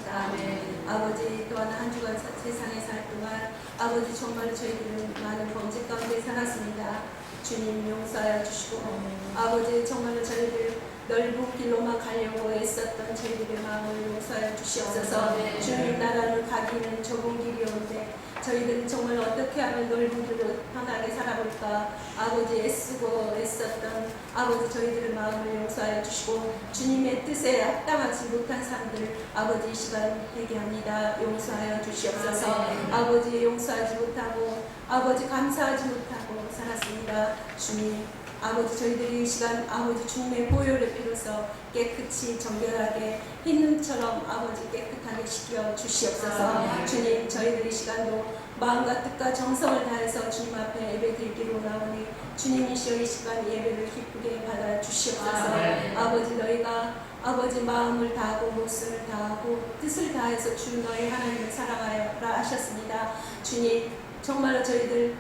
감사합니다. 아버지 또한 한 주간 세상에 살 동안 아버지 정말 저희들은 많은 범죄 가운데 살았습니다. 주님 용서하여 주시고 아버지 정말로 저희들 넓은 길로만 가려고 애썼던 저희들의 마음을 용서하여 주시옵소서. 주님 나라를 가기는 좁은 길이온데 저희들은 정말 어떻게 하면 넓은 길로 편하게 살아볼까 아버지 애쓰고 애썼던 아버지 저희들의 마음을 용서하여 주시고 주님의 뜻에 합당하지 못한 삶들 아버지 이 시간 회개합니다. 용서하여 주시옵소서. 아버지 용서하지 못하고 아버지 감사하지 못하고 살았습니다. 주님 아버지 저희들이 이 시간 아버지 주님의 보혈의 피로서 깨끗이 정결하게 흰 눈처럼 아버지 깨끗하게 씻겨 주시옵소서. 주님 저희들이 이 시간도 마음과 뜻과 정성을 다해서 주님 앞에 예배 드리기로 나오니 주님이시여 이 시간 예배를 기쁘게 받아 주시옵소서. 아버지 너희가 아버지 마음을 다하고 목숨을 다하고 뜻을 다해서 주 너희 하나님을 사랑하여라 하셨습니다. 주님 정말로 저희들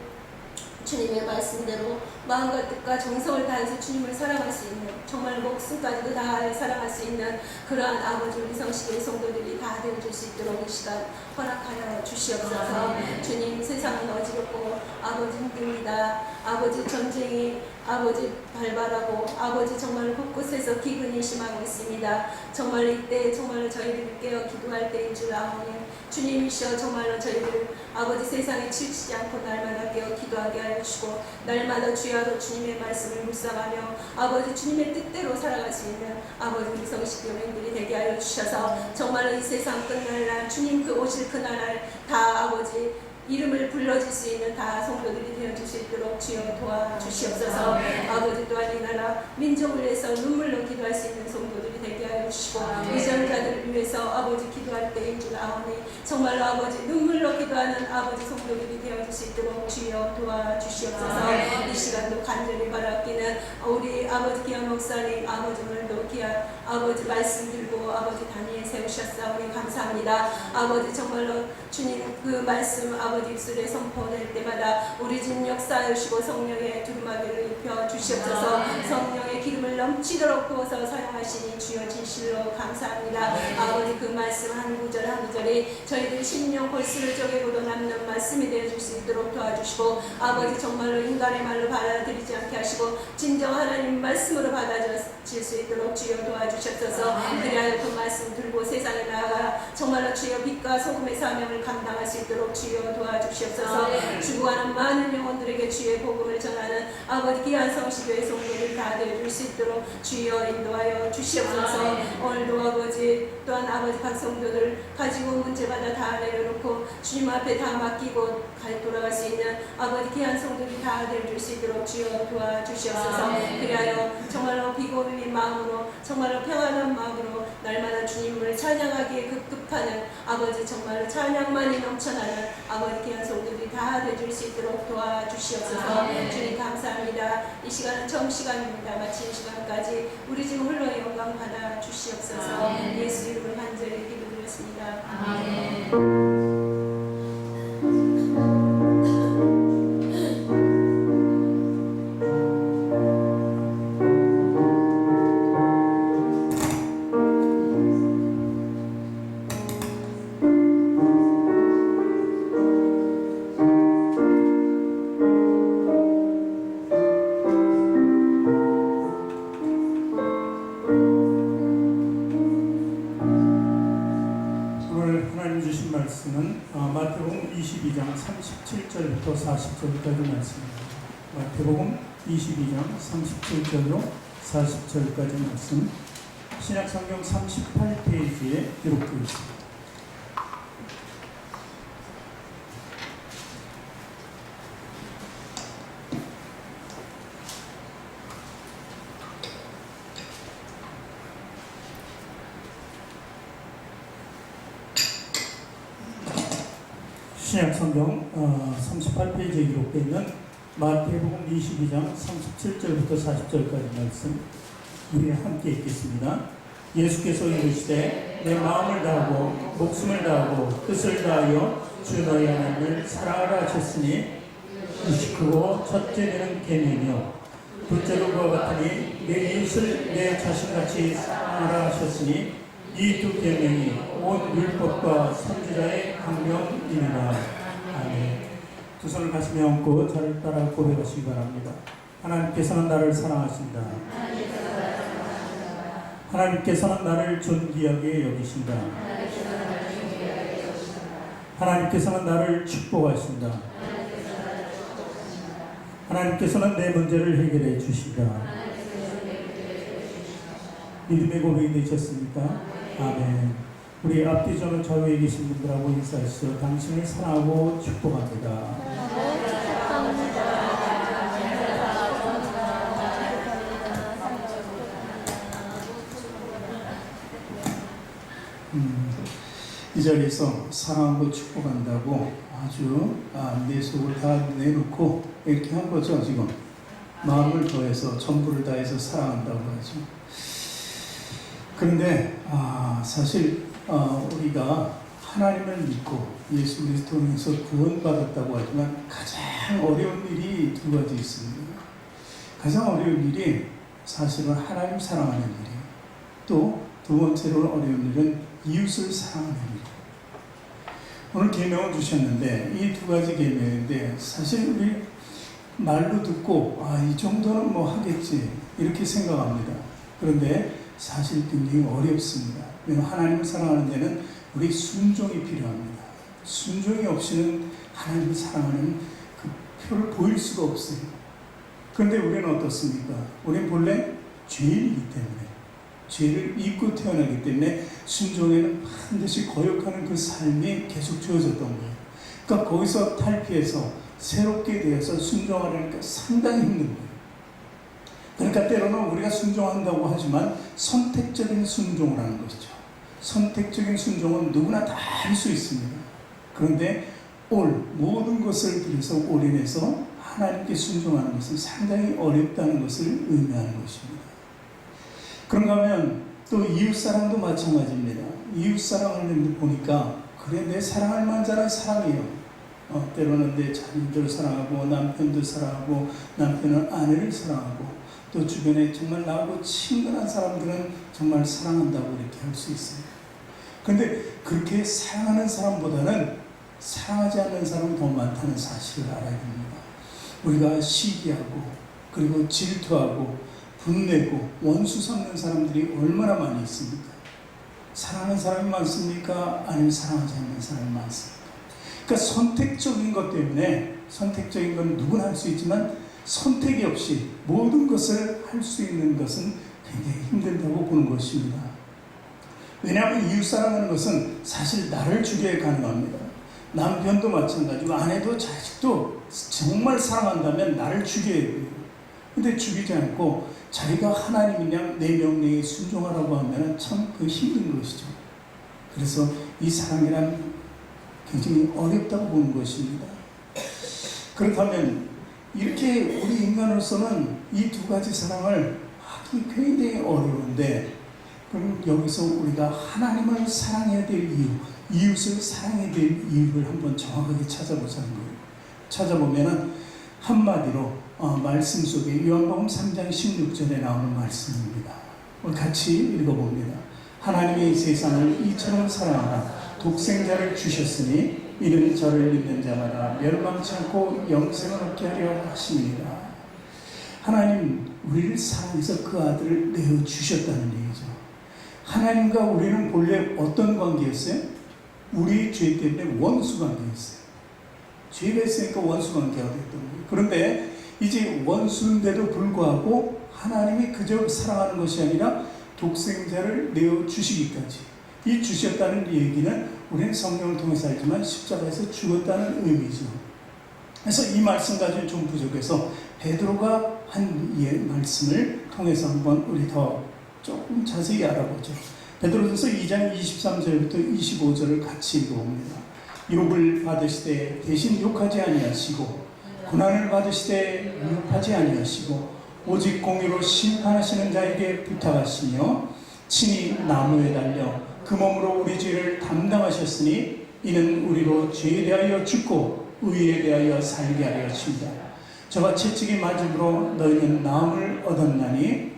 주님의 말씀대로 마음과 뜻과 정성을 다해서 주님을 사랑할 수 있는 정말 목숨까지도 다해 사랑할 수 있는 그러한 아버지 우리 성식의 성도들이 다 되어줄 수 있도록 이 시간 허락하여 주시옵소서. 주님 세상은 어지럽고 아버지 힘듭니다. 아버지 전쟁이 아버지 발발하고 아버지 정말 곳곳에서 기근이 심하고 있습니다. 정말 이때 정말로 저희들이 깨어 기도할 때인 줄 아오니 주님이시여 정말로 저희들 아버지 세상에 치우치지 않고 날마다 깨어 기도하게 하여 주시고 날마다 주야로 주님의 말씀을 묵상하며 아버지 주님의 뜻대로 살아갈 수 있는 아버지 우리 성식 교민들이 되게 하여 주셔서 정말로 이 세상 끝날 날 주님 그 오실 그날 다 아버지 이름을 불러줄 수 있는 다 성도들이 되어줄 수 있도록 주여 도와주시옵소서. 아버지 또한 이 나라 민족을 위해서 눈물로 기도할 수 있는 성도들이 되게 하여 주시고 위정자들을 위해서 아버지 기도할 때인 줄 아오니 정말로 아버지 눈물로 기도하는 아버지 성도들이 되어줄 수 있도록 주여 도와주시옵소서. 이 시간도 간절히 바라기는 우리 아버지 기아 목사님 아버지 오늘도 기아 아버지 말씀 들고 아버지 단위에 세우셨사오니 감사합니다. 아버지 정말로 주님 그 말씀 아버지 입술에 선포될 때마다 우리 집 역사하시고 성령의 두루마기를 입혀 주시옵소서. 성령의 기름을 넘치도록 부어서 사용하시니 주여 진실로 감사합니다. 아버지 그 말씀 한 구절 한 구절이 저희들 심령 골수를 쪼개고도 남는 말씀이 되어줄 수 있도록 도와주시고 아버지 정말로 인간의 말로 받아들이지 않게 하시고 진정 하나님 말씀으로 받아들일 수 있도록 주여 도와주셨소서. 그리하여 그 말씀 들고 세상에 나아가 정말로 주여 빛과 소금의 사명을 감당할 수 있도록 주여 도와주시옵소서. 죽어가는 많은 영혼들에게 주의 복음을 전하는 아버지 귀한 성시교의 성도들 다 되어줄 수 있도록 주여 인도하여 주시옵소서. 오늘도 아버지 또한 아버지 각 성도들 가지고 문제마다 다 내려놓고 주님 앞에 다 맡기고 돌아갈 수 있는 아버지 귀한 성도들이 다 되어줄 수 있도록 주여 도와주시옵소서. 그리하여 정말로 비고민 마음으로 정말로 평안한 마음으로 날마다 주님을 찬양하기에 급급하는 아버지 정말로 찬양만이 넘쳐나는 아버지 귀한 성도들이 다 되어줄 수 있도록 도와주시옵소서. 주님 감사합니다. 이 시간은 처음 시간입니다. 마친 시간까지 우리 집 홀로 영광 받아 주시옵소서. 예수 이름으로 간절히 기도드렸습니다. 아멘. 말씀은 마태복음 22장 37절부터 40절까지 말씀입니다. 마태복음 22장 37절로 40절까지 말씀, 신약성경 38페이지에 기록되어 있습니다. 신약성경 38페이지에 기록되어 있는 마태복음 22장 37절부터 40절까지 말씀 우리 함께 읽겠습니다. 예수께서 이르시되 내 마음을 다하고 목숨을 다하고 뜻을 다하여 주 너희 하나님을 사랑하라 하셨으니 이시 크고 첫째 되는 계명이요 둘째로 그와 같으니 내 이웃을 내 자신같이 사랑하라 하셨으니 이 두 계명이 온 율법과 선지자의 강령이니라. 아멘. 두 손을 가슴에 얹고 저를 따라 고백하시기 바랍니다. 하나님께서는 나를 사랑하신다. 하나님께서는 나를 존귀하게 여기신다. 하나님께서는 나를 축복하신다. 하나님께서는 내 문제를 해결해 주신다. 믿음의 고백이 되셨습니까? 아멘. 우리 앞뒤 저는 좌우에 계신 분들하고 인사하시죠. 당신을 사랑하고 축복합니다. 이 자리에서 사랑하고 축복한다고 아주 내 속을 다 내놓고 이렇게 한 거죠. 지금 마음을 더해서 전부를 다해서 사랑한다고 하죠. 그런데 사실 우리가 하나님을 믿고 예수 그리스도를 통해서 구원받았다고 하지만 가장 어려운 일이 두 가지 있습니다. 가장 어려운 일이 사실은 하나님 사랑하는 일이에요. 또 두 번째로 어려운 일은 이웃을 사랑하는 일. 오늘 계명을 주셨는데 이 두 가지 계명인데 사실 우리 말로 듣고 이 정도는 뭐 하겠지 이렇게 생각합니다. 그런데 사실 굉장히 어렵습니다. 왜냐하면 하나님을 사랑하는 데는 우리 순종이 필요합니다. 순종이 없이는 하나님을 사랑하는 그 표를 보일 수가 없어요. 그런데 우리는 어떻습니까? 우리는 본래 죄인이기 때문에 죄를 잊고 태어나기 때문에 순종에는 반드시 거역하는 그 삶이 계속 주어졌던 거예요. 그러니까 거기서 탈피해서 새롭게 되어서 순종하려니까 상당히 힘든 거예요. 그러니까 때로는 우리가 순종한다고 하지만 선택적인 순종을 하는 것이죠. 선택적인 순종은 누구나 다 할 수 있습니다. 그런데 모든 것을 들여서 올인해서 하나님께 순종하는 것은 상당히 어렵다는 것을 의미하는 것입니다. 그런가 하면 또 이웃사랑도 마찬가지입니다. 이웃사랑을 보니까 그래 내 사랑할 만한 자는 사랑해요. 때로는 내 자녀들 사랑하고 남편도 사랑하고 남편은 아내를 사랑하고 또 주변에 정말 나하고 친근한 사람들은 정말 사랑한다고 이렇게 할 수 있어요. 그런데 그렇게 사랑하는 사람보다는 사랑하지 않는 사람이 더 많다는 사실을 알아야 됩니다. 우리가 시기하고 그리고 질투하고 분내고 원수 삼는 사람들이 얼마나 많이 있습니까? 사랑하는 사람이 많습니까? 아니면 사랑하지 않는 사람이 많습니까? 그러니까 선택적인 것 때문에 선택적인 건 누구나 할 수 있지만 선택이 없이 모든 것을 할 수 있는 것은 굉장히 힘들다고 보는 것입니다. 왜냐하면 이웃 사랑하는 것은 사실 나를 죽여야 가능합니다. 남편도 마찬가지고 아내도 자식도 정말 사랑한다면 나를 죽여야 돼요. 근데 죽이지 않고 자기가 하나님이냐 내 명령에 순종하라고 하면 참 그 힘든 것이죠. 그래서 이 사랑이란 굉장히 어렵다고 보는 것입니다. 그렇다면 이렇게 우리 인간으로서는 이 두 가지 사랑을 하기 굉장히 어려운데 그럼 여기서 우리가 하나님을 사랑해야 될 이유, 이웃을 사랑해야 될 이유를 한번 정확하게 찾아보자는 거예요. 찾아보면은 한마디로 말씀 속에 요한복음 3장 16절에 나오는 말씀입니다. 오늘 같이 읽어봅니다. 하나님이 세상을 이처럼 사랑하라 독생자를 주셨으니 이는 저를 믿는 자마다 멸망치 않고 영생을 얻게 하려 하십니다. 하나님 우리를 사랑해서 그 아들을 내어주셨다는 얘기죠. 하나님과 우리는 본래 어떤 관계였어요? 우리 죄 때문에 원수 관계였어요. 죄가 있으니까 원수 관계가 됐던 거예요. 그런데 이제 원수인데도 불구하고 하나님이 그저 사랑하는 것이 아니라 독생자를 내어주시기까지 이 주셨다는 얘기는 우리는 성경을 통해서 알지만 십자가에서 죽었다는 의미죠. 그래서 이 말씀 가지고 좀 부족해서 베드로가 한 말씀을 통해서 한번 우리 더 조금 자세히 알아보죠. 베드로전서 2장 23절부터 25절을 같이 읽어봅니다. 욕을 받으시되 대신 욕하지 아니하시고 고난을 받으시되 미혹하지 아니하시고 오직 공의로 심판하시는 자에게 부탁하시며 친히 나무에 달려 그 몸으로 우리 죄를 담당하셨으니 이는 우리로 죄에 대하여 죽고 의에 대하여 살게 하려 하십니다. 저와 채찍이 맞음으로 너희는 나음을 얻었나니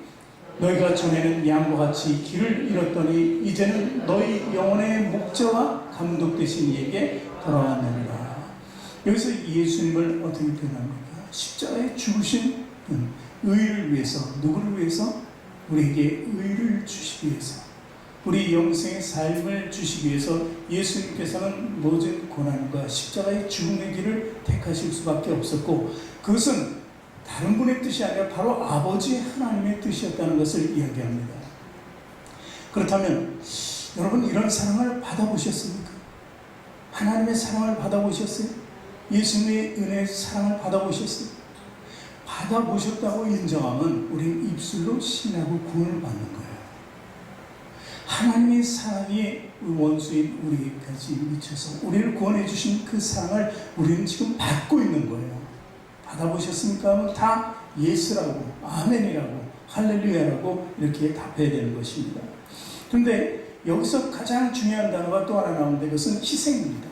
너희가 전에는 양과 같이 길을 잃었더니 이제는 너희 영혼의 목자와 감독 되신 이에게 돌아왔느니라. 여기서 예수님을 어떻게 표현합니까? 십자가에 죽으신 의를 위해서, 누구를 위해서? 우리에게 의를 주시기 위해서, 우리 영생의 삶을 주시기 위해서 예수님께서는 모든 고난과 십자가의 죽음의 길을 택하실 수밖에 없었고, 그것은 다른 분의 뜻이 아니라 바로 아버지 하나님의 뜻이었다는 것을 이야기합니다. 그렇다면 여러분, 이런 사랑을 받아보셨습니까? 하나님의 사랑을 받아보셨어요? 예수님의 은혜의 사랑을 받아보셨어요? 받아보셨다고 인정하면 우리는 입술로 신하고 구원을 받는 거예요. 하나님의 사랑이 원수인 우리에게까지 미쳐서 우리를 구원해 주신 그 사랑을 우리는 지금 받고 있는 거예요. 받아보셨습니까? 하면 다 예스라고, 아멘이라고, 할렐루야라고 이렇게 답해야 되는 것입니다. 그런데 여기서 가장 중요한 단어가 또 하나 나오는데, 그것은 희생입니다.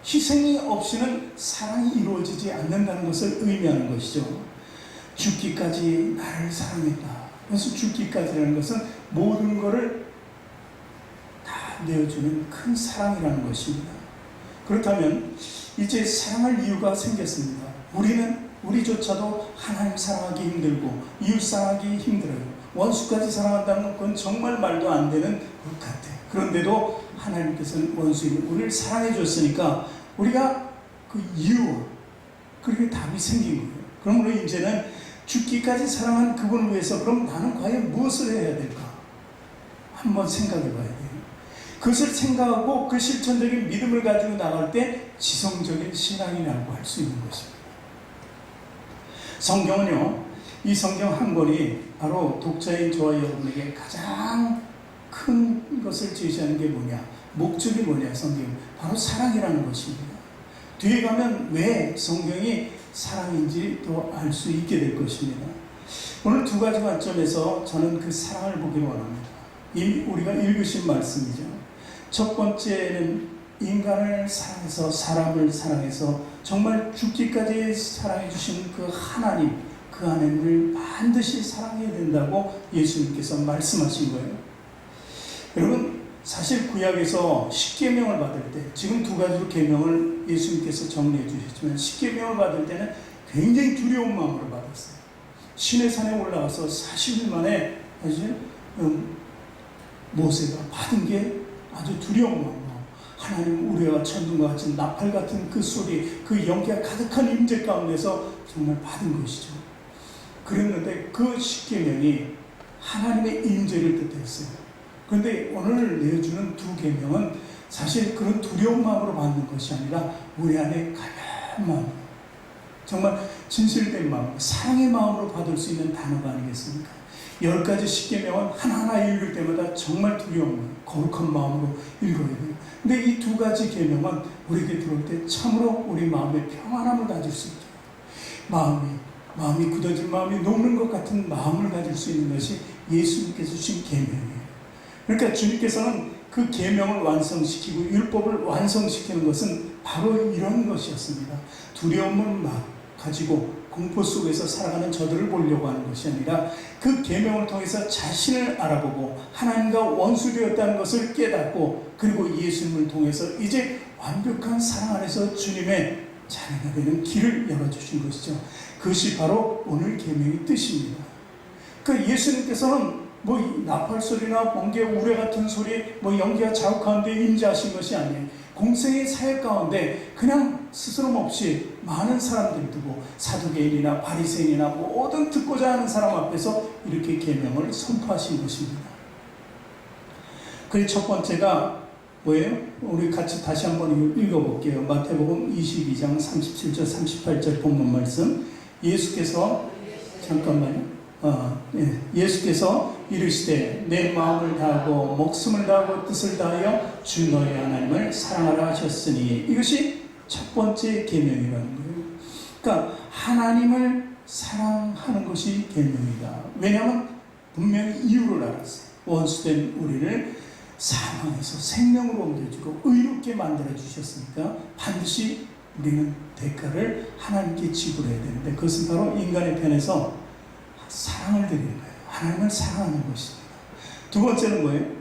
희생이 없이는 사랑이 이루어지지 않는다는 것을 의미하는 것이죠. 죽기까지 나를 사랑했다. 그래서 죽기까지라는 것은 모든 것을 다 내어주는 큰 사랑이라는 것입니다. 그렇다면 이제 사랑할 이유가 생겼습니다. 우리조차도 하나님 사랑하기 힘들고 이웃 사랑하기 힘들어요. 원수까지 사랑한다는 건 정말 말도 안 되는 것 같아요. 그런데도 하나님께서는 원수인 우리를 사랑해 줬으니까 우리가 그 이유, 그렇게 답이 생긴 거예요. 그러므로 이제는 죽기까지 사랑한 그분을 위해서 그럼 나는 과연 무엇을 해야 될까? 한번 생각해 봐야 돼요. 그것을 생각하고 그 실천적인 믿음을 가지고 나갈 때 지성적인 신앙이라고 할 수 있는 것입니다. 성경은요, 이 성경 한 권이 바로 독자인 저와 여러분에게 가장 큰 것을 제시하는 게 뭐냐? 목적이 뭐냐? 성경 바로 사랑이라는 것입니다. 뒤에 가면 왜 성경이 사랑인지 또 알 수 있게 될 것입니다. 오늘 두 가지 관점에서 저는 그 사랑을 보기를 원합니다. 우리가 읽으신 말씀이죠. 첫 번째는 인간을 사랑해서, 사람을 사랑해서 정말 죽기까지 사랑해 주신 그 하나님, 그 하나님을 반드시 사랑해야 된다고 예수님께서 말씀하신 거예요. 여러분, 사실 구약에서 십계명을 받을 때, 지금 두 가지로 계명을 예수님께서 정리해 주셨지만 십계명을 받을 때는 굉장히 두려운 마음으로 받았어요. 시내산에 올라가서 40일 만에 모세가 받은 게 아주 두려운 마음으로, 하나님 우레와 천둥과 같은 나팔 같은 그 소리, 그 연기가 가득한 임재 가운데서 정말 받은 것이죠. 그랬는데 그 십계명이 하나님의 임재를 뜻했어요. 그런데 오늘 내어주는 두 계명은 사실 그런 두려운 마음으로 받는 것이 아니라 우리 안에 가벼운 마음, 정말 진실된 마음, 사랑의 마음으로 받을 수 있는 단어가 아니겠습니까? 10가지 십계명은 하나하나 읽을 때마다 정말 두려운 마음, 거룩한 마음으로 읽어야 돼요. 근데 이 두 가지 계명은 우리에게 들어올 때 참으로 우리 마음에 평안함을 가질 수 있게, 마음이 굳어진 마음이 녹는 것 같은 마음을 가질 수 있는 것이 예수님께서 주신 계명이에요. 그러니까 주님께서는 그 계명을 완성시키고 율법을 완성시키는 것은 바로 이런 것이었습니다. 두려움을 가지고 공포 속에서 살아가는 저들을 보려고 하는 것이 아니라 그 계명을 통해서 자신을 알아보고 하나님과 원수되었다는 것을 깨닫고, 그리고 예수님을 통해서 이제 완벽한 사랑 안에서 주님의 자녀가 되는 길을 열어주신 것이죠. 그것이 바로 오늘 계명의 뜻입니다. 그러니까 예수님께서는 나팔 소리나 번개 우레 같은 소리, 연기가 자욱하는데 임재하신 것이 아니에요. 공생의 사역 가운데 그냥 스스럼 없이 많은 사람들이 두고 사두개인이나 바리새인이나 모든 듣고자 하는 사람 앞에서 이렇게 계명을 선포하신 것입니다. 그 첫 번째가 뭐예요? 우리 같이 다시 한번 읽어볼게요. 마태복음 22장 37절 38절 본문 말씀. 예수께서 예수께서 이르시되 내 마음을 다하고 목숨을 다하고 뜻을 다하여 주 너희 하나님을 사랑하라 하셨으니, 이것이 첫 번째 계명이라는 거예요. 그러니까 하나님을 사랑하는 것이 계명이다. 왜냐하면 분명히 이유를 알았어요. 원수된 우리를 사망에서 생명으로 옮겨주고 의롭게 만들어 주셨으니까 반드시 우리는 대가를 하나님께 지불해야 되는데, 그것은 바로 인간의 편에서 사랑을 드리는 거예요. 하나님을 사랑하는 것입니다. 두 번째는 뭐예요?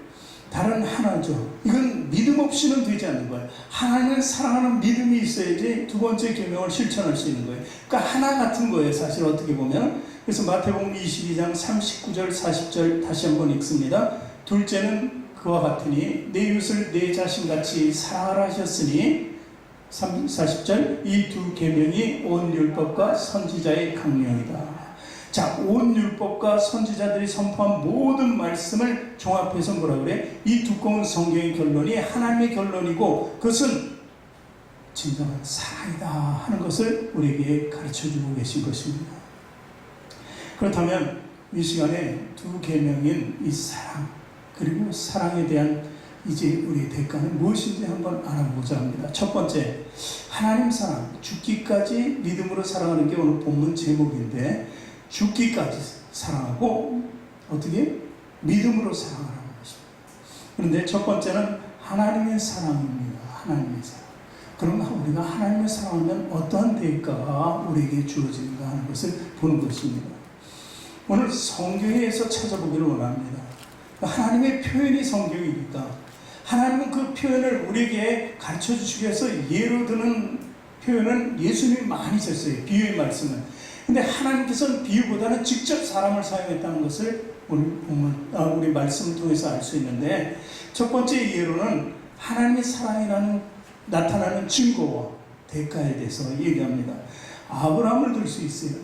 다른 하나죠. 이건 믿음 없이는 되지 않는 거예요. 하나님을 사랑하는 믿음이 있어야지 두 번째 계명을 실천할 수 있는 거예요. 그러니까 하나 같은 거예요. 사실 어떻게 보면. 그래서 마태복음 22장 39절 40절 다시 한번 읽습니다. 둘째는 그와 같으니 내 이웃을 내 자신같이 사랑하라 하셨으니 40절 이 두 계명이 온 율법과 선지자의 강령이다. 자, 온 율법과 선지자들이 선포한 모든 말씀을 종합해서 뭐라 그래? 이 두꺼운 성경의 결론이 하나님의 결론이고 그것은 진정한 사랑이다 하는 것을 우리에게 가르쳐주고 계신 것입니다. 그렇다면 이 시간에 두 계명인 이 사랑 그리고 사랑에 대한 이제 우리의 대가는 무엇인지 한번 알아보자 합니다. 첫 번째, 하나님 사랑, 죽기까지 믿음으로 사랑하는 게 오늘 본문 제목인데 죽기까지 사랑하고 어떻게? 믿음으로 사랑하는 것입니다. 그런데 첫 번째는 하나님의 사랑입니다. 하나님의 사랑. 그러면 우리가 하나님을 사랑하면 어떠한 대가가 우리에게 주어지는가 하는 것을 보는 것입니다. 오늘 성경에서 찾아보기를 원합니다. 하나님의 표현이 성경이니까 하나님은 그 표현을 우리에게 가르쳐 주시기 위해서 예로 드는 표현은 예수님이 많이 썼어요. 비유의 말씀은. 근데 하나님께서는 비유보다는 직접 사람을 사용했다는 것을 우리 말씀을 통해서 알 수 있는데 첫 번째 예로는 하나님의 사랑이라는 나타나는 증거와 대가에 대해서 얘기합니다. 아브라함을 들 수 있어요.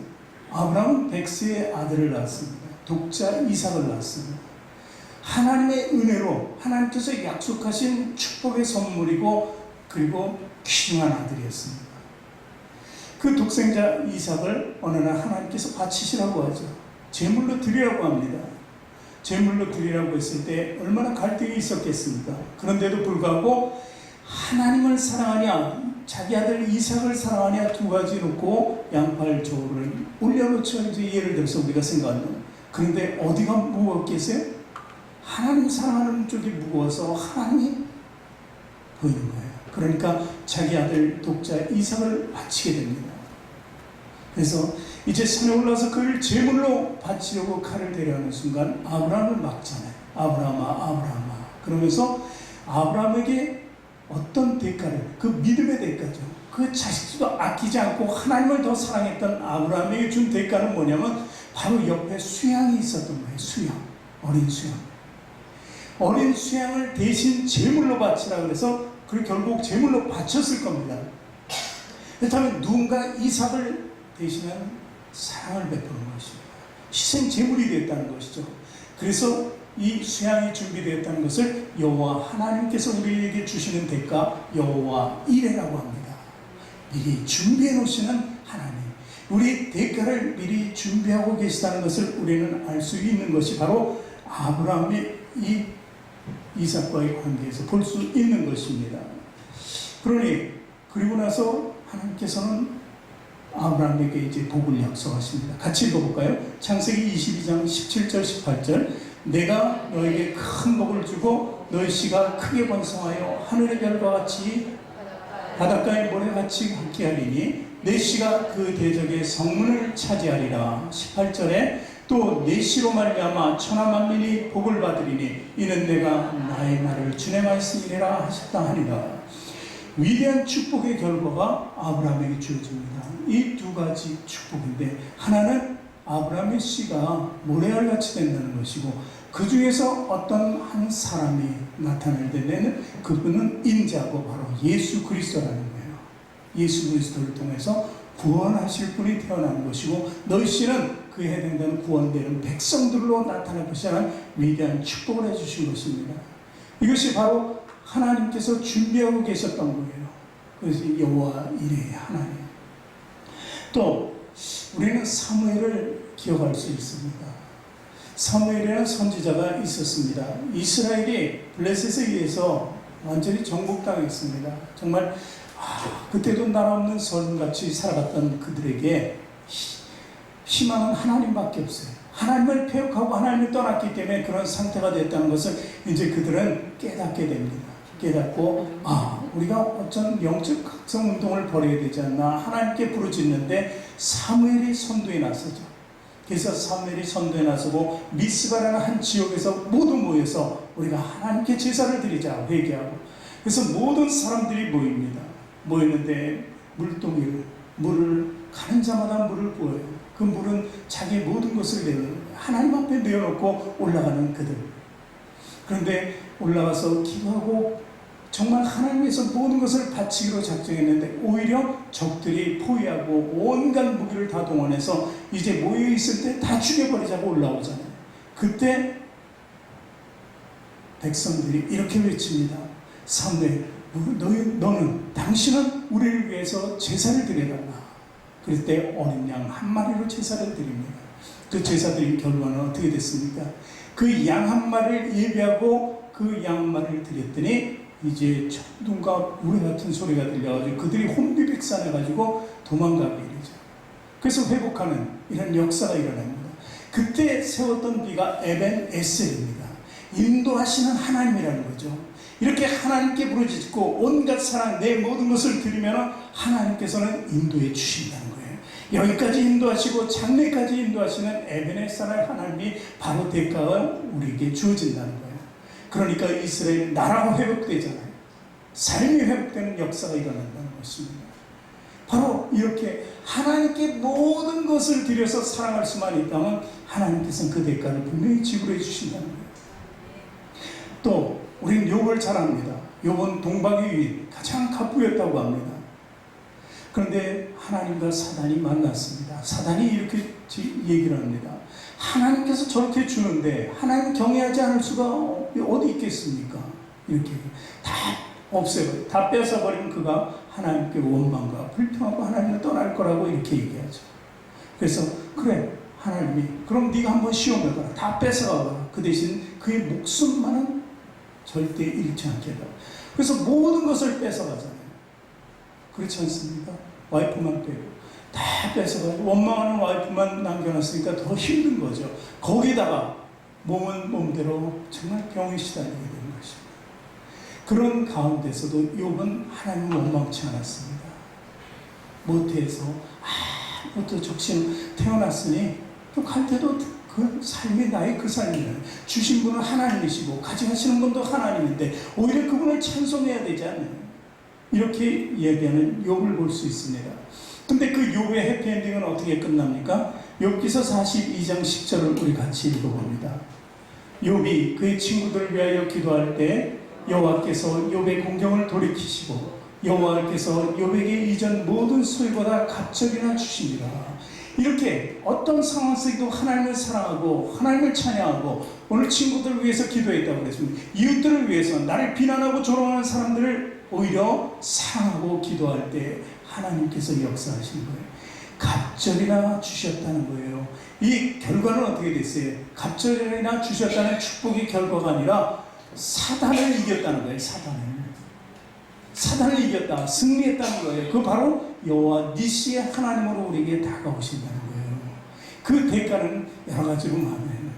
아브라함은 백세의 아들을 낳았습니다. 독자 이삭을 낳았습니다. 하나님의 은혜로 하나님께서 약속하신 축복의 선물이고 그리고 귀중한 아들이었습니다. 그 독생자 이삭을 어느 날 하나님께서 바치시라고 하죠. 제물로 드리라고 합니다. 제물로 드리라고 했을 때 얼마나 갈등이 있었겠습니까? 그런데도 불구하고 하나님을 사랑하냐 자기 아들 이삭을 사랑하냐 두 가지 놓고 양팔 저울을 올려놓죠. 이제 예를 들어서 우리가 생각하는. 그런데 어디가 무겁겠어요? 하나님 사랑하는 쪽이 무거워서 하나님이 보이는 거예요. 그러니까 자기 아들 독자 이삭을 바치게 됩니다. 그래서 이제 산에 올라서 그를 제물로 바치려고 칼을 대려하는 순간 아브라함을 막잖아요. 아브라함아 그러면서 아브라함에게 어떤 대가를, 그 믿음의 대가죠. 그 자식도 아끼지 않고 하나님을 더 사랑했던 아브라함에게 준 대가는 뭐냐면 바로 옆에 수양이 있었던 거예요. 수양, 어린 수양. 어린 수양을 대신 제물로 바치라 그래서 그걸 결국 제물로 바쳤을 겁니다. 그렇다면 누군가 이삭을 대신하는 사랑을 베푸는 것입니다. 희생 제물이 됐다는 것이죠. 그래서 이 수양이 준비되었다는 것을 여호와 하나님께서 우리에게 주시는 대가 여호와 이레라고 합니다. 미리 준비해 놓으시는 하나님, 우리 대가를 미리 준비하고 계시다는 것을 우리는 알 수 있는 것이 바로 아브라함의 이 이삭과의 관계에서 볼 수 있는 것입니다. 그러니 그리고 나서 하나님께서는 아브라함에게 이제 복을 약속하십니다. 같이 읽어볼까요? 창세기 22장 17절 18절 내가 너에게 큰 복을 주고 너희 씨가 크게 번성하여 하늘의 별과 같이 바닷가의 모래같이 함께하리니 내 씨가 그 대적의 성문을 차지하리라. 18절에 또 내 씨로 말미암아 천하 만민이 복을 받으리니 이는 내가 나의 말을 준행하였음이라 하셨다 하니라. 위대한 축복의 결과가 아브라함에게 주어집니다. 이 두 가지 축복인데 하나는 아브라함의 씨가 모래알같이 된다는 것이고 그 중에서 어떤 한 사람이 나타날 때는 그분은 인자고 바로 예수 그리스도라는 거예요. 예수 그리스도를 통해서 구원하실 분이 태어난 것이고 너희 씨는 그에 해당되는 구원되는 백성들로 나타날 것이라는 위대한 축복을 해주신 것입니다. 이것이 바로 하나님께서 준비하고 계셨던 거예요. 그래서 여호와 이레의 하나님. 또 우리는 사무엘을 기억할 수 있습니다. 사무엘이라는 선지자가 있었습니다. 이스라엘이 블레셋에 의해서 완전히 정복당했습니다. 정말 그때도 나라 없는 선같이 살아갔던 그들에게 희망은 하나님밖에 없어요. 하나님을 폐역하고 하나님을 떠났기 때문에 그런 상태가 됐다는 것을 이제 그들은 깨닫게 됩니다. 깨닫고 우리가 어떤 영적 각성 운동을 벌여야 되지 않나 하나님께 부르짖는데 사무엘이 선두에 나서죠. 그래서 사무엘이 선도에 나서고 미스바라는 한 지역에서 모두 모여서 우리가 하나님께 제사를 드리자 회개하고, 그래서 모든 사람들이 모입니다. 모였는데 물을 가는 자마다 물을 부어요. 그 물은 자기의 모든 것을 내놓는 거예요. 하나님 앞에 내어놓고 올라가는 그들. 그런데 올라가서 기도하고 정말 하나님 위해서 모든 것을 바치기로 작정했는데 오히려 적들이 포위하고 온갖 무기를 다 동원해서 이제 모여있을 때 다 죽여버리자고 올라오잖아요. 그때 백성들이 이렇게 외칩니다. 사무엘, 당신은 우리를 위해서 제사를 드려달라. 그럴 때 어린 양 한 마리로 제사를 드립니다. 그 제사 드린 결과는 어떻게 됐습니까? 그 양 한 마리를 예배하고 그 양 한 마리를 드렸더니 이제 천둥과 우레 같은 소리가 들려가지고 그들이 혼비백산해가지고 도망가게 되죠. 그래서 회복하는 이런 역사가 일어납니다. 그때 세웠던 비가 에벤 에셀입니다. 인도하시는 하나님이라는 거죠. 이렇게 하나님께 부르짖고 온갖 사랑 내 모든 것을 드리면 하나님께서는 인도해 주신다는 거예요. 여기까지 인도하시고 장래까지 인도하시는 에벤에셀의 하나님이 바로 대가가 우리에게 주어진다는 거예요. 그러니까 이스라엘 나라가 회복되잖아요. 삶이 회복되는 역사가 일어난다는 것입니다. 바로 이렇게 하나님께 모든 것을 드려서 사랑할 수만 있다면 하나님께서는 그 대가를 분명히 지불해 주신다는 거예요. 또 우리는 욥을 잘 압니다. 욥은 동방의 유인, 가장 갑부였다고 합니다. 그런데 하나님과 사단이 만났습니다. 사단이 이렇게 얘기를 합니다. 하나님께서 저렇게 주는데 하나님 경외하지 않을 수가 어디 있겠습니까? 이렇게 다 없애버려, 다 뺏어버리면 그가 하나님께 원망과 불평하고 하나님을 떠날 거라고 이렇게 얘기하죠. 그래서 그래, 하나님이 그럼 네가 한번 시험해봐라. 다 뺏어가봐라. 그 대신 그의 목숨만은 절대 잃지 않게 해라. 그래서 모든 것을 뺏어가잖아요. 그렇지 않습니까? 와이프만 빼고 다 뺏어가지고 원망하는 와이프만 남겨놨으니까 더 힘든 거죠. 거기다가 몸은 몸대로 정말 병에 시달리게 되는 것입니다. 그런 가운데서도 욥은 하나님을 원망치 않았습니다. 모태에서 아무것도 적신 태어났으니 또 갈 때도 그 삶이 나의 그 삶이에요. 주신 분은 하나님이시고 가져가시는 분도 하나님인데 오히려 그분을 찬송해야 되지 않나요? 이렇게 얘기하는 욥을 볼 수 있습니다. 근데 그 욥의 해피엔딩은 어떻게 끝납니까? 욥기서 42장 10절을 우리 같이 읽어봅니다. 욥이 그의 친구들을 위하여 기도할 때 여호와께서 욥의 공경을 돌이키시고 여호와께서 욥에게 이전 모든 소유보다 갑절이나 주시니라. 이렇게 어떤 상황 속에도 하나님을 사랑하고 하나님을 찬양하고 오늘 친구들을 위해서 기도했다고 그랬습니다. 이웃들을 위해서 나를 비난하고 조롱하는 사람들을 오히려 사랑하고 기도할 때 하나님께서 역사하신 거예요. 갑절이나 주셨다는 거예요. 이 결과는 어떻게 됐어요? 갑절이나 주셨다는 축복의 결과가 아니라 사단을 이겼다는 거예요. 사단을 이겼다, 승리했다는 거예요. 그 바로 여호와 니시의 하나님으로 우리에게 다가오신다는 거예요. 그 대가는 여러 가지로 많아요.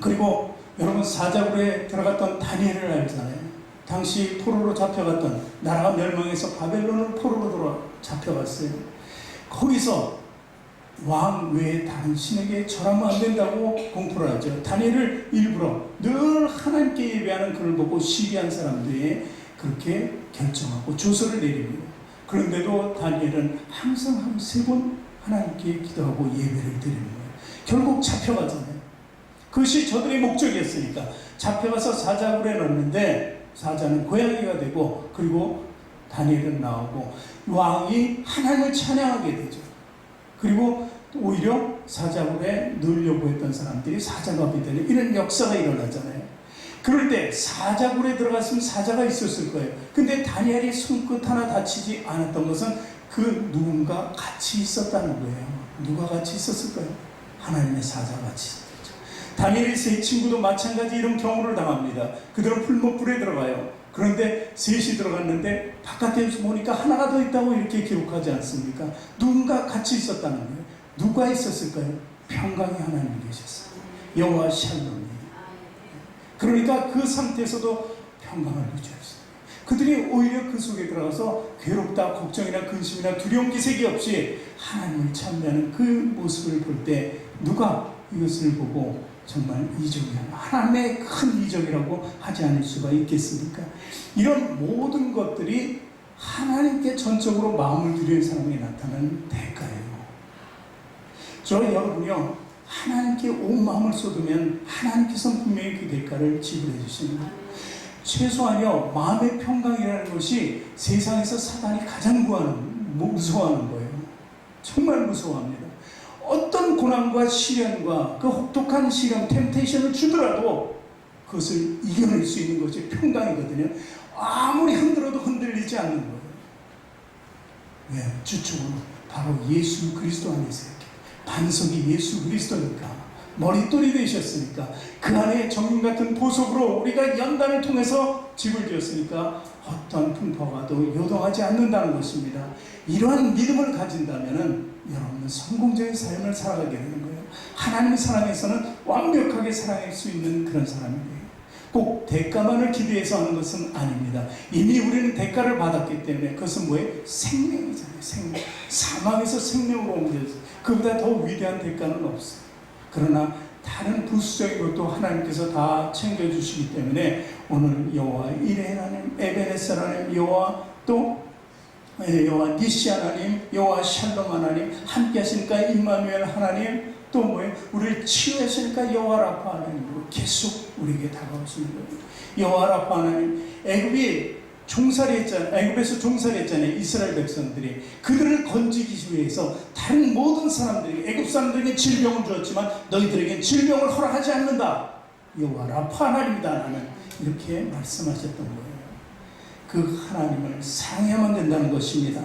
그리고 여러분 사자굴에 들어갔던 다니엘을 알잖아요. 당시 포로로 잡혀갔던, 나라가 멸망해서 바벨론을 포로로 잡혀갔어요. 거기서 왕 외에 다른 신에게 절하면 안 된다고 공포를 하죠. 다니엘을 일부러 늘 하나님께 예배하는 그를 보고 시기한 사람들이 그렇게 결정하고 조서를 내립니다. 그런데도 다니엘은 항상 한 3번 하나님께 기도하고 예배를 드리는 거예요. 결국 잡혀가잖아요. 그것이 저들의 목적이었으니까 잡혀가서 사자굴에 넣는데 사자는 고양이가 되고 그리고 다니엘은 나오고 왕이 하나님을 찬양하게 되죠. 그리고 오히려 사자굴에 넣으려고 했던 사람들이 사자갑이 되는 이런 역사가 일어나잖아요. 그럴 때 사자굴에 들어갔으면 사자가 있었을 거예요. 근데 다니엘이 손끝 하나 다치지 않았던 것은 그 누군가 같이 있었다는 거예요. 누가 같이 있었을까요? 하나님의 사자가 같이 있었죠. 다니엘의 세 친구도 마찬가지 이런 경우를 당합니다. 그들은 풀목불에 들어가요. 그런데 셋이 들어갔는데 바깥에서 보니까 하나가 더 있다고 이렇게 기록하지 않습니까? 누군가 같이 있었다는 거예요. 누가 있었을까요? 평강의 하나님이 계셨어요. 여호와 샬롬이. 그러니까 그 상태에서도 평강을 유지했어요. 그들이 오히려 그 속에 들어가서 괴롭다, 걱정이나 근심이나 두려움 기색이 없이 하나님을 찬미하는 그 모습을 볼 때 누가 이것을 보고 정말 이적이야, 하나님의 큰 이적이라고 하지 않을 수가 있겠습니까? 이런 모든 것들이 하나님께 전적으로 마음을 드리는 사람이 나타나는 대가예요. 저 여러분이요, 하나님께 온 마음을 쏟으면 하나님께서 분명히 그 대가를 지불해 주십니다. 최소한요, 마음의 평강이라는 것이 세상에서 사단이 가장 무서워하는 거예요. 정말 무서워합니다. 어떤 고난과 시련과 그 혹독한 시련, 템테이션을 주더라도 그것을 이겨낼 수 있는 것이 평강이거든요. 아무리 흔들어도 흔들리지 않는 거예요. 왜? 주축으로 바로 예수 그리스도 안에서 이렇게 반석이 예수 그리스도니까, 머릿돌이 되셨으니까, 그 안에 정금 같은 보석으로 우리가 연단을 통해서 집을 지었으니까 어떠한 풍파와도 요동하지 않는다는 것입니다. 이러한 믿음을 가진다면 여러분은 성공적인 삶을 살아가게 되는 거예요. 하나님의 사랑에서는 완벽하게 사랑할 수 있는 그런 사람이에요. 꼭 대가만을 기대해서 하는 것은 아닙니다. 이미 우리는 대가를 받았기 때문에 그것은 뭐예요? 생명이잖아요. 생명. 사망에서 생명으로 옮겨져서 그보다 더 위대한 대가는 없어요. 그러나 다른 부수적인 것도 하나님께서 다 챙겨주시기 때문에 오늘 여호와 이레 하나님, 에베네셀 하나님, 여호와 또 여호와 니시 하나님, 여호와 샬롬 하나님, 함께 하시니까 임마누엘 하나님, 또 뭐예요? 우리를 치유하시니까 여호와 라파 하나님으로 계속 우리에게 다가오시는 거예요. 여호와 라파 하나님, 애굽에서 종살이했잖아요. 이스라엘 백성들이. 그들을 건지기 위해서 다른 모든 사람들이, 애굽 사람들에게 질병을 주었지만 너희들에게 질병을 허락하지 않는다. 여호와 라파 하나님이다. 나는 이렇게 말씀하셨던 거예요. 그 하나님을 사랑해야만 된다는 것입니다.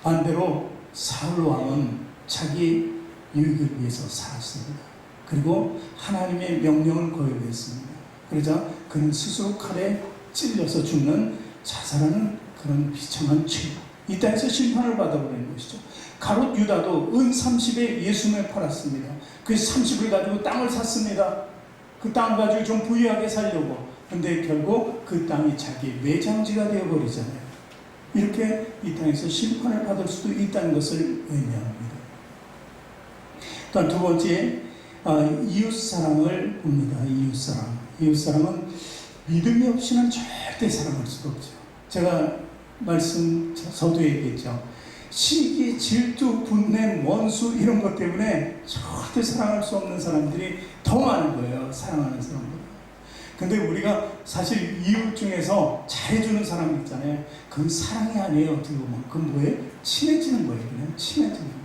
반대로 사울 왕은 자기 유익을 위해서 살았습니다. 그리고 하나님의 명령을 거역했습니다. 그러자 그는 스스로 칼에 찔려서 죽는, 자살하는 그런 비참한 죄, 이 땅에서 심판을 받아버리는 것이죠. 가롯 유다도 은 30에 예수님을 팔았습니다. 그 30을 가지고 땅을 샀습니다. 그 땅을 가지고 좀 부유하게 살려고. 근데 결국 그 땅이 자기 매장지가 되어버리잖아요. 이렇게 이 땅에서 심판을 받을 수도 있다는 것을 의미합니다. 또한 두 번째, 이웃사랑을 봅니다. 이웃사랑. 이웃사랑은 믿음이 없이는 절대 사랑할 수가 없죠. 제가 서두에 얘기했죠. 시기, 질투, 분냄, 원수 이런 것 때문에 절대 사랑할 수 없는 사람들이 더 많은 거예요. 사랑하는 사람보다. 근데 우리가 사실 이웃 중에서 잘해주는 사람이 있잖아요. 그건 사랑이 아니에요. 어떻게 보면. 그건 뭐예요? 친해지는 거예요. 그냥 친해지는 거예요.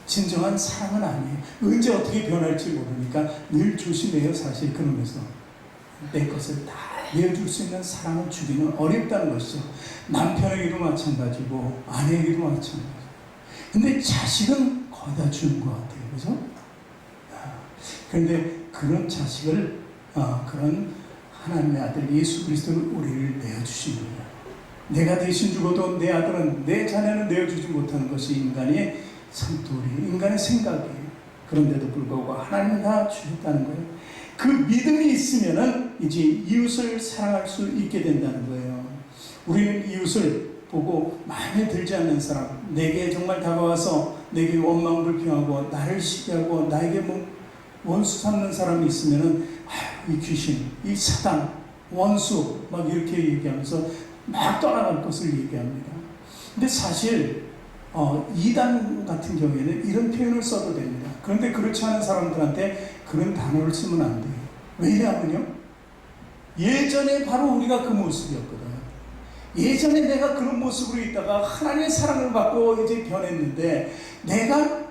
진정한 사랑은 아니에요. 언제 어떻게 변할지 모르니까 늘 조심해요. 사실 그러면서 내 것을 다 내어줄 수 있는 사랑을 주기는 어렵다는 것이죠. 남편에게도 마찬가지고 아내에게도 마찬가지고. 근데 자식은 거의 다 주는 것 같아요. 그죠? 그런데 그런 자식을 그런 하나님의 아들 예수 그리스도를 우리를 내어주신 거예요. 내가 대신 죽어도 내 아들은, 내 자녀는 내어주지 못하는 것이 인간의 산돌이, 인간의 생각이에요. 그런데도 불구하고 하나님은 다 주셨다는 거예요. 그 믿음이 있으면은 이제 이웃을 사랑할 수 있게 된다는 거예요. 우리는 이웃을 보고 마음에 들지 않는 사람, 내게 정말 다가와서 내게 원망불평하고 나를 시기하고 나에게 원수 삼는 사람이 있으면은 이 귀신, 이 사단, 원수 막 이렇게 얘기하면서 막 떠나갈 것을 얘기합니다. 근데 사실 이단 같은 경우에는 이런 표현을 써도 됩니다. 그런데 그렇지 않은 사람들한테 그런 단어를 쓰면 안 돼요. 왜냐하면요, 예전에 바로 우리가 그 모습이었거든요. 예전에 내가 그런 모습으로 있다가 하나님의 사랑을 받고 이제 변했는데 내가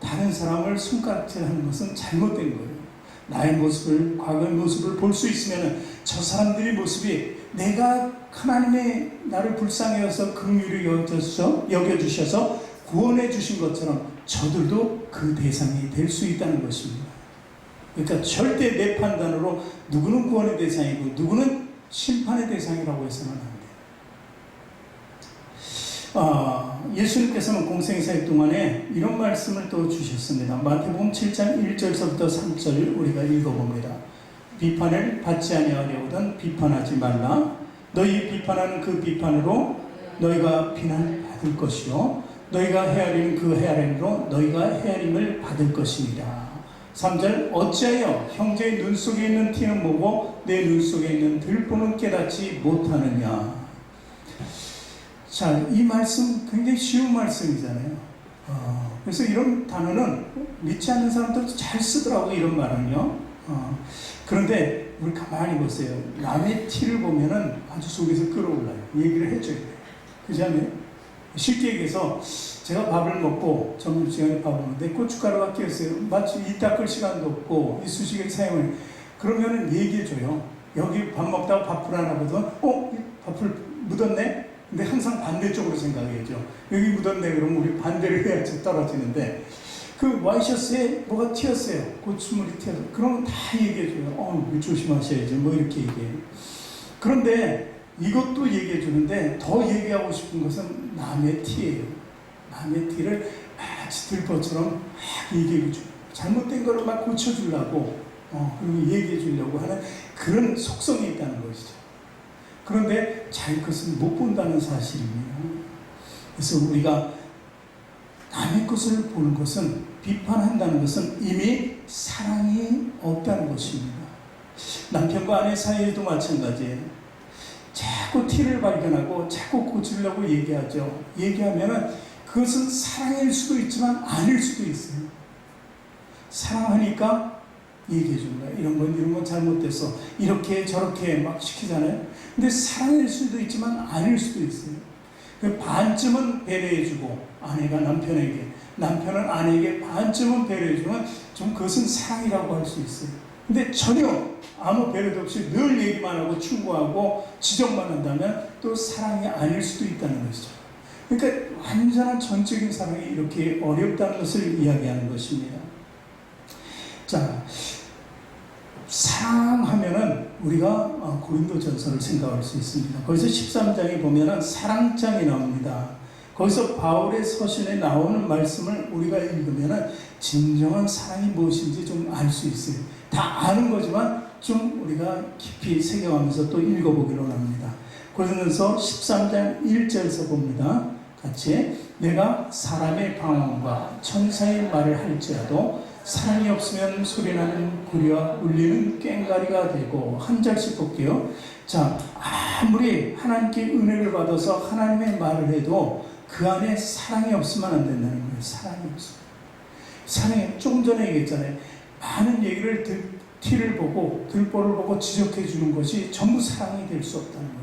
다른 사람을 손가락질하는 것은 잘못된 거예요. 나의 모습을, 과거의 모습을 볼 수 있으면 저 사람들의 모습이 내가 하나님의 나를 불쌍히 여서 긍휼히 여겨주셔서 구원해 주신 것처럼 저들도 그 대상이 될 수 있다는 것입니다. 그러니까 절대 내 판단으로 누구는 구원의 대상이고 누구는 심판의 대상이라고 해서는 안 돼요. 예수님께서는 공생사역 동안에 이런 말씀을 또 주셨습니다. 마태복음 7장 1절서부터 3절 우리가 읽어봅니다. 비판을 받지 아니하려거든 비판하지 말라. 너희 비판하는 그 비판으로 너희가 비난받을 것이요 너희가 헤아리는 그 헤아림으로 너희가 헤아림을 받을 것이니라. 3절 어찌하여 형제의 눈 속에 있는 티는 보고 내 눈 속에 있는 들보는 깨닫지 못하느냐. 자, 이 말씀 굉장히 쉬운 말씀이잖아요. 그래서 이런 단어는 믿지 않는 사람들도 잘 쓰더라고요. 이런 말은요. 그런데 우리 가만히 보세요. 남의 티를 보면은 아주 속에서 끌어올라요. 얘기를 해줘야 돼요. 그렇지 않아요? 쉽게 얘기해서 제가 밥을 먹고 점심시간에 밥을 먹는데 고춧가루가 끼었어요. 마치 이 닦을 시간도 없고 이쑤시개 사용을 그러면은 얘기해줘요. 여기 밥 먹다가 밥풀 하나 보던 밥풀 묻었네? 근데 항상 반대쪽으로 생각해야죠. 여기 묻었네 그러면 우리 반대를 해야지 떨어지는데 그 와이셔츠에 뭐가 튀었어요. 고추물이 튀어서 그러면 다 얘기해줘요. 조심하셔야지 뭐 이렇게 얘기해요. 그런데 이것도 얘기해주는데 더 얘기하고 싶은 것은 남의 티예요. 남의 티를 마치 들보처럼 막 얘기해주고 잘못된 거를 막 고쳐주려고 그리고 얘기해주려고 하는 그런 속성이 있다는 것이죠. 그런데 자기 것은 못 본다는 사실입니다. 그래서 우리가 남의 것을 보는 것은 비판한다는 것은 이미 사랑이 없다는 것입니다. 남편과 아내 사이에도 마찬가지예요. 자꾸 티를 발견하고 자꾸 고치려고 얘기하죠. 얘기하면은 그것은 사랑일 수도 있지만 아닐 수도 있어요. 사랑하니까 얘기해 주는 거예요. 이런 건 잘못됐어. 이렇게 저렇게 막 시키잖아요. 근데 사랑일 수도 있지만 아닐 수도 있어요. 반쯤은 배려해주고 아내가 남편에게, 남편은 아내에게 반쯤은 배려해주면 좀 그것은 사랑이라고 할 수 있어요. 근데 전혀 아무 배려도 없이 늘 얘기만 하고 충고하고 지적만 한다면 또 사랑이 아닐 수도 있다는 것이죠. 그러니까 완전한 전적인 사랑이 이렇게 어렵다는 것을 이야기하는 것입니다. 자, 사랑하면은 우리가 고린도전서를 생각할 수 있습니다. 거기서 13장에 보면은 사랑장이 나옵니다. 거기서 바울의 서신에 나오는 말씀을 우리가 읽으면은 진정한 사랑이 무엇인지 좀 알 수 있어요. 다 아는 거지만 좀 우리가 깊이 새겨가면서 또 읽어보기로 합니다. 고린도전서 13장 1절에서 봅니다. 같이 내가 사람의 방언과 천사의 말을 할지라도 사랑이 없으면 소리나는 구리와 울리는 꽹과리가 되고. 한 절씩 볼게요. 자, 아무리 하나님께 은혜를 받아서 하나님의 말을 해도 그 안에 사랑이 없으면 안 된다는 거예요. 사랑이 없으면. 사랑이 조금 전에 얘기했잖아요. 많은 얘기를 티를 보고 들보를 보고 지적해 주는 것이 전부 사랑이 될 수 없다는 거예요.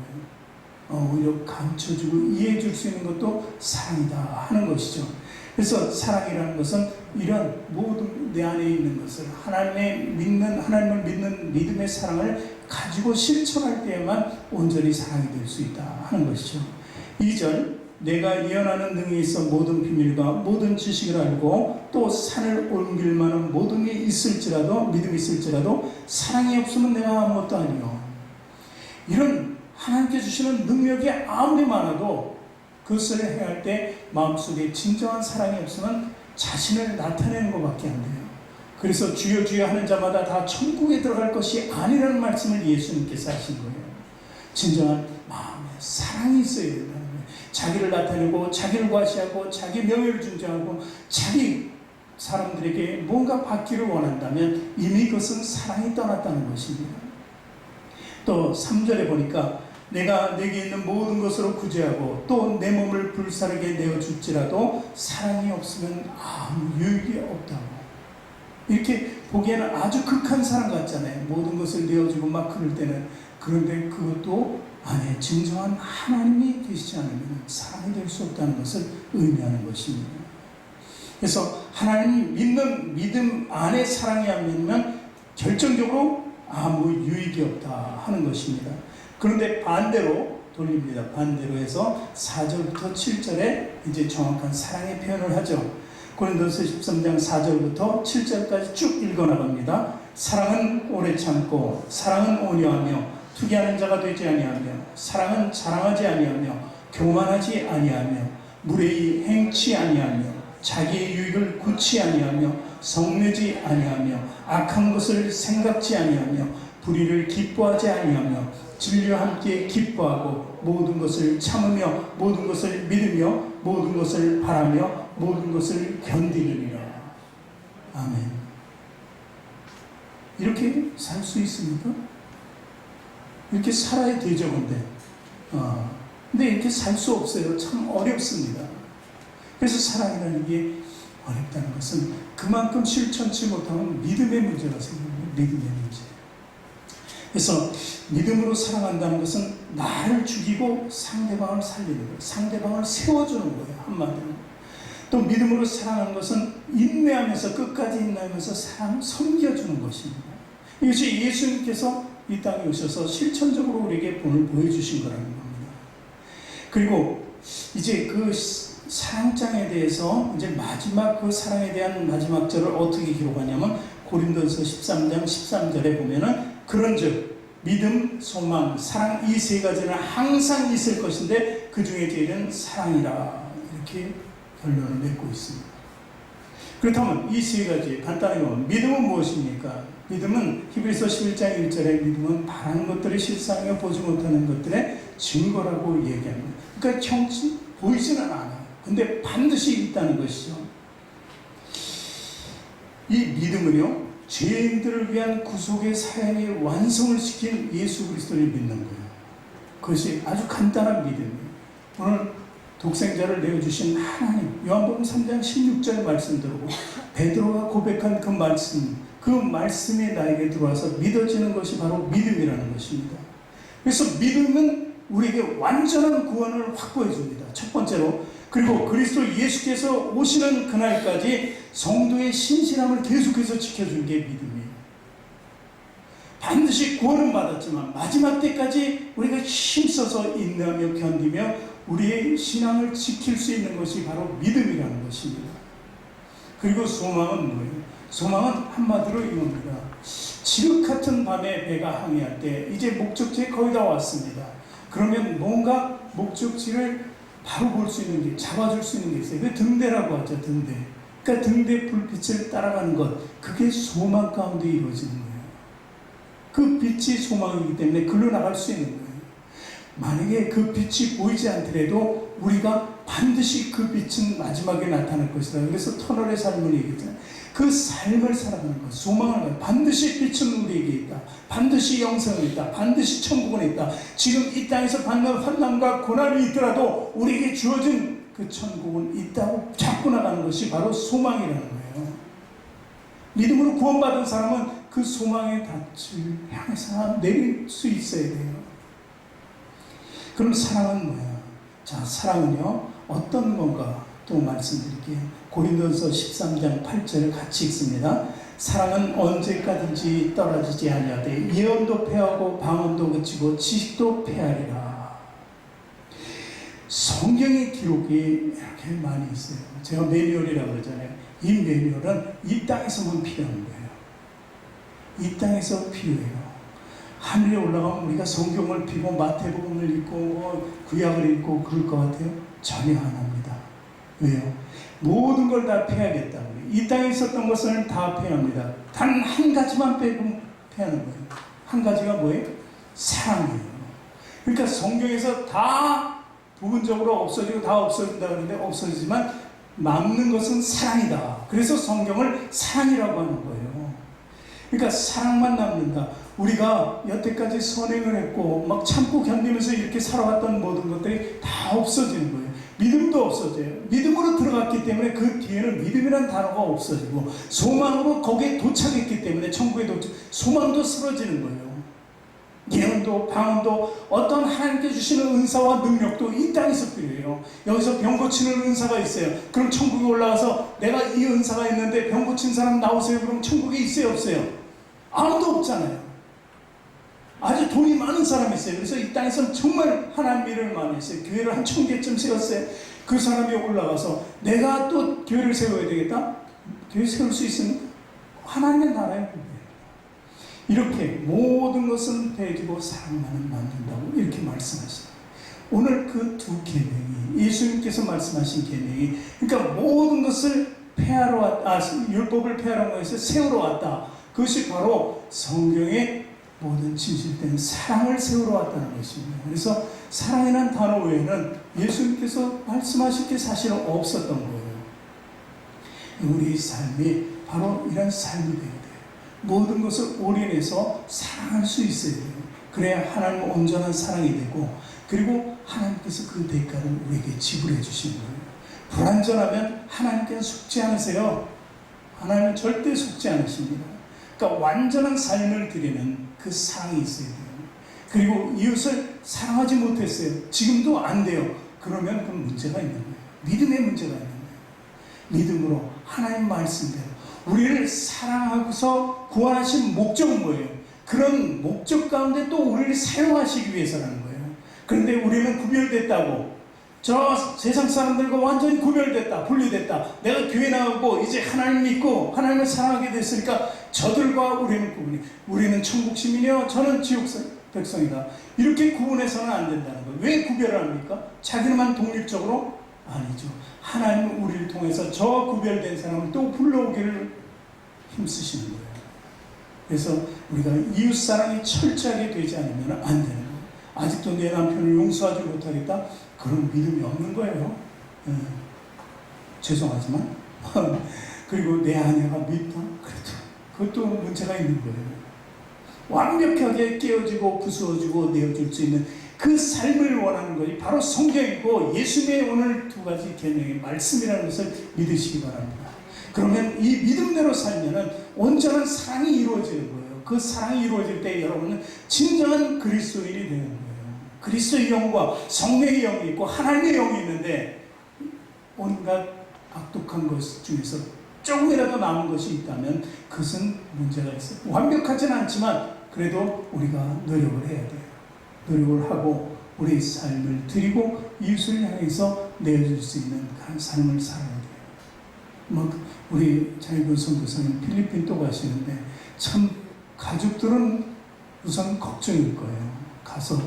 오히려 감춰주고 이해해 줄 수 있는 것도 사랑이다 하는 것이죠. 그래서 사랑이라는 것은 이런 모든 내 안에 있는 것을 하나님을 믿는 믿음의 사랑을 가지고 실천할 때에만 온전히 사랑이 될 수 있다 하는 것이죠. 2절 내가 예언하는 능이 있어 모든 비밀과 모든 지식을 알고 또 산을 옮길 만한 모든 게 있을지라도 믿음이 있을지라도 사랑이 없으면 내가 아무것도 아니요. 이런 하나님께 주시는 능력이 아무리 많아도 그것을 해야 할 때 마음속에 진정한 사랑이 없으면 자신을 나타내는 것밖에 안 돼요. 그래서 주여 주여 하는 자마다 다 천국에 들어갈 것이 아니라는 말씀을 예수님께서 하신 거예요. 진정한 마음에 사랑이 있어야 된다는 거예요. 자기를 나타내고 자기를 과시하고 자기 명예를 중재하고 자기 사람들에게 뭔가 받기를 원한다면 이미 그것은 사랑이 떠났다는 것입니다. 또 3절에 보니까 내가 내게 있는 모든 것으로 구제하고 또 내 몸을 불사르게 내어줄지라도 사랑이 없으면 아무 유익이 없다고. 이렇게 보기에는 아주 극한 사랑 같잖아요. 모든 것을 내어주고 막 그럴 때는. 그런데 그것도 안에 진정한 하나님이 계시지 않으면 사랑이 될 수 없다는 것을 의미하는 것입니다. 그래서 하나님 믿는 믿음 안에 사랑이 안 믿으면 결정적으로 아무 유익이 없다 하는 것입니다. 그런데 반대로 돌립니다. 반대로 해서 4절부터 7절에 이제 정확한 사랑의 표현을 하죠. 고린도서 13장 4절부터 7절까지 쭉 읽어나갑니다. 사랑은 오래 참고 사랑은 온유하며 투기하는 자가 되지 아니하며 사랑은 자랑하지 아니하며 교만하지 아니하며 무례히 행치 아니하며 자기의 유익을 굳지 아니하며 성내지 아니하며 악한 것을 생각지 아니하며 불의를 기뻐하지 아니하며 진리와 함께 기뻐하고 모든 것을 참으며 모든 것을 믿으며 모든 것을 바라며 모든 것을 견디느니라. 아멘. 이렇게 살 수 있습니까? 이렇게 살아야 되죠, 근데 이렇게 살 수 없어요. 참 어렵습니다. 그래서 사랑이라는 게 어렵다는 것은 그만큼 실천치 못하면 믿음의 문제가 생깁니다. 믿음의 문제. 그래서 믿음으로 사랑한다는 것은 나를 죽이고 상대방을 살리는 거예요. 상대방을 세워주는 거예요. 한마디로. 또 믿음으로 사랑하는 것은 인내하면서 끝까지 인내하면서 섬겨주는 것입니다. 이것이 예수님께서 이 땅에 오셔서 실천적으로 우리에게 본을 보여주신 거라는 겁니다. 그리고 이제 그 사랑장에 대해서 이제 마지막 그 사랑에 대한 마지막 절을 어떻게 기록하냐면 고린도서 13장 13절에 보면은 그런즉 믿음, 소망, 사랑 이 세 가지는 항상 있을 것인데 그 중에 제일은 사랑이라 이렇게 결론을 맺고 있습니다. 그렇다면 이 세 가지 간단하게 보면 믿음은 무엇입니까? 믿음은 히브리서 11장 1절에 믿음은 바라는 것들을 실상하여 보지 못하는 것들의 증거라고 얘기합니다. 그러니까 형치 보이지는 않아요. 근데 반드시 있다는 것이죠. 이 믿음은요, 죄인들을 위한 구속의 사역의 완성을 시킨 예수 그리스도를 믿는 거예요. 그것이 아주 간단한 믿음이에요. 오늘 독생자를 내어주신 하나님, 요한복음 3장 16절 말씀 들고 베드로가 고백한 그 말씀이 나에게 들어와서 믿어지는 것이 바로 믿음이라는 것입니다. 그래서 믿음은 우리에게 완전한 구원을 확보해 줍니다. 첫 번째로. 그리고 그리스도 예수께서 오시는 그날까지 성도의 신실함을 계속해서 지켜준 게 믿음이에요. 반드시 구원은 받았지만 마지막 때까지 우리가 힘써서 인내하며 견디며 우리의 신앙을 지킬 수 있는 것이 바로 믿음이라는 것입니다. 그리고 소망은 뭐예요? 소망은 한마디로 이겁니다. 지극 같은 밤에 배가 항해할 때 이제 목적지에 거의 다 왔습니다. 그러면 뭔가 목적지를 바로 볼 수 있는 게, 잡아줄 수 있는 게 있어요. 그 등대라고 하죠, 등대. 그러니까 등대 불빛을 따라가는 것, 그게 소망 가운데 이루어지는 거예요. 그 빛이 소망이기 때문에 글로 나갈 수 있는 거예요. 만약에 그 빛이 보이지 않더라도 우리가 반드시 그 빛은 마지막에 나타날 것이다. 그래서 터널의 삶을 얘기했잖아요. 그 삶을 살아가는 것, 소망을 가요. 반드시 빛은 우리에게 있다. 반드시 영생은 있다. 반드시 천국은 있다. 지금 이 땅에서 받는 환난과 고난이 있더라도 우리에게 주어진 그 천국은 있다고 잡고 나가는 것이 바로 소망이라는 거예요. 믿음으로 구원받은 사람은 그 소망의 닻을 향해서 내릴 수 있어야 돼요. 그럼 사랑은 뭐야? 자, 사랑은요, 어떤 건가 또 말씀드릴게요. 고린도서 13장 8절을 같이 읽습니다. 사랑은 언제까지인지 떨어지지 아니하되 예언도 패하고 방언도 그치고 지식도 패하리라. 성경의 기록이 이렇게 많이 있어요. 제가 매뉴얼이라고 그러잖아요. 이 매뉴얼은 이 땅에서만 필요한 거예요. 이 땅에서 필요해요. 하늘에 올라가면 우리가 성경을 펴고 마태복음을 읽고 구약을 읽고 그럴 것 같아요? 전혀 안 합니다. 왜요? 모든 걸 다 패야겠다. 이 땅에 있었던 것을 다 패합니다. 단 한 가지만 빼고 패하는 거예요. 한 가지가 뭐예요? 사랑이에요. 그러니까 성경에서 다 부분적으로 없어지고 다 없어진다 그러는데 없어지지만 남는 것은 사랑이다. 그래서 성경을 사랑이라고 하는 거예요. 그러니까 사랑만 남는다. 우리가 여태까지 선행을 했고 막 참고 견디면서 이렇게 살아왔던 모든 것들이 다 없어지는 거예요. 믿음도 없어져요. 믿음으로 들어갔기 때문에 그 뒤에는 믿음이라는 단어가 없어지고 소망으로 거기에 도착했기 때문에 천국에 소망도 쓰러지는 거예요. 예언도 방언도 어떤 하나님께 주시는 은사와 능력도 이 땅에서 필요해요. 여기서 병 고치는 은사가 있어요. 그럼 천국에 올라가서 내가 이 은사가 있는데 병 고친 사람 나오세요. 그럼 천국에 있어요, 없어요? 아무도 없잖아요. 아주 돈이 많은 사람이 있어요. 그래서 이 땅에서는 정말 하나님 일을 많이 했어요. 교회를 한 1000개쯤 세웠어요. 그 사람이 올라가서 내가 또 교회를 세워야 되겠다? 교회 세울 수 있습니까? 하나님의 나라의 법이에요. 이렇게 모든 것은 배지고 사랑만은 남는다고 이렇게 말씀하시죠. 오늘 그 두 계명이 예수님께서 말씀하신 계명이 그러니까 모든 것을 폐하러 왔다. 율법을 폐하러 왔다. 세우러 왔다. 그것이 바로 성경의 모든 진실된 사랑을 세우러 왔다는 것입니다. 그래서 사랑이라는 단어 외에는 예수님께서 말씀하실 게 사실 없었던 거예요. 우리의 삶이 바로 이런 삶이 되어야 돼요. 모든 것을 올인해서 사랑할 수 있어야 돼요. 그래야 하나님은 온전한 사랑이 되고, 그리고 하나님께서 그 대가를 우리에게 지불해 주시는 거예요. 불완전하면 하나님께는 속지 않으세요. 하나님은 절대 속지 않으십니다. 그러니까 완전한 삶을 드리는 그 사랑이 있어야 돼요. 그리고 이웃을 사랑하지 못했어요. 지금도 안 돼요. 그러면 그 문제가 있는 거예요. 믿음의 문제가 있는 거예요. 믿음으로 하나님 말씀대로 우리를 사랑하고서 구원하신 목적은 뭐예요? 그런 목적 가운데 또 우리를 사용하시기 위해서라는 거예요. 그런데 우리는 구별됐다고, 저 세상 사람들과 완전히 구별됐다, 분리됐다, 내가 교회 나가고 이제 하나님 믿고 하나님을 사랑하게 됐으니까 저들과 우리는 구분이, 우리는 천국 시민이요, 저는 지옥 백성이다, 이렇게 구분해서는 안 된다는 거예요. 왜 구별을 합니까? 자기만 독립적으로? 아니죠. 하나님은 우리를 통해서 저 구별된 사람을 또 불러오기를 힘쓰시는 거예요. 그래서 우리가 이웃사랑이 철저하게 되지 않으면 안 되는 거예요. 아직도 내 남편을 용서하지 못하겠다? 그런 믿음이 없는 거예요. 죄송하지만. 그리고 내 아내가 밉다? 그래도 그것도 문제가 있는 거예요. 완벽하게 깨어지고 부수어지고 내어줄 수 있는 그 삶을 원하는 것이 바로 성경이고 예수님의 오늘 두 가지 계명의 말씀이라는 것을 믿으시기 바랍니다. 그러면 이 믿음대로 살면은 온전한 사랑이 이루어지는 거예요. 그 사랑이 이루어질 때 여러분은 진정한 그리스도인이 되는 거예요. 그리스도의 영과 성령의 영이 있고 하나님의 영이 있는데, 온갖 악독한 것 중에서 조금이라도 남은 것이 있다면 그것은 문제가 있어요. 완벽하진 않지만 그래도 우리가 노력을 해야 돼요. 노력을 하고 우리의 삶을 드리고 이웃을 향해서 내어줄 수 있는 그런 삶을 살아야 돼요. 우리 장희근 선교사님 필리핀 또 가시는데 참 가족들은 우선 걱정일 거예요. 가서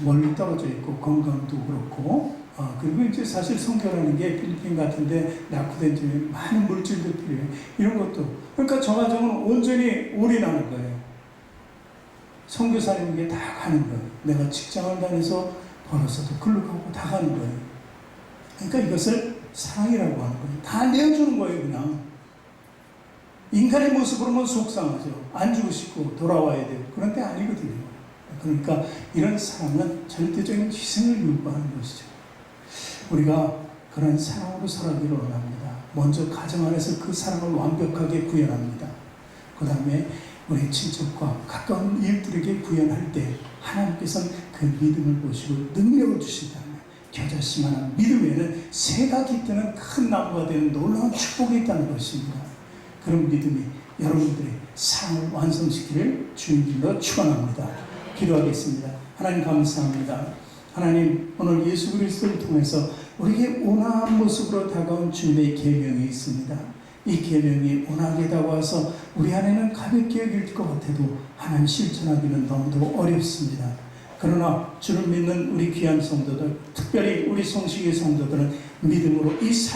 멀리 떨어져 있고 건강도 그렇고, 그리고 이제 사실 선교라는 게 필리핀 같은데 낙후된 집에 많은 물질도 필요해요. 이런 것도. 그러니까 저 가정은 온전히 올인하는 거예요. 선교사님에게 다 가는 거예요. 내가 직장을 다녀서 벌어서도 글로 가고 다 가는 거예요. 그러니까 이것을 사랑이라고 하는 거예요. 다 내어주는 거예요, 그냥. 인간의 모습으로는 속상하죠. 안 주고 싶고 돌아와야 돼요. 그런데 아니거든요. 그러니까 이런 사랑은 절대적인 희생을 요구하는 것이죠. 우리가 그런 사랑으로 살아가기를 원합니다. 먼저 가정 안에서 그 사랑을 완벽하게 구현합니다. 그 다음에 우리 친척과 가까운 이웃들에게 구현할 때 하나님께서는 그 믿음을 보시고 능력을 주신다는 거예요. 겨자씨만한 믿음에는 새가 깃드는 큰 나무가 되는 놀라운 축복이 있다는 것입니다. 그런 믿음이 여러분들의 삶을 완성시키를 주님들로 축원합니다. 기도하겠습니다. 하나님 감사합니다. 하나님, 오늘 예수 그리스도를 통해서 우리에게 온화한 모습으로 다가온 주님의 계명이 있습니다. 이 계명이 온화하게 다가와서 우리 안에는 가볍게 여길 것 같아도 하나님 실천하기는 너무도 어렵습니다. 그러나 주를 믿는 우리 귀한 성도들, 특별히 우리 송식의 성도들은 믿음으로 이 사랑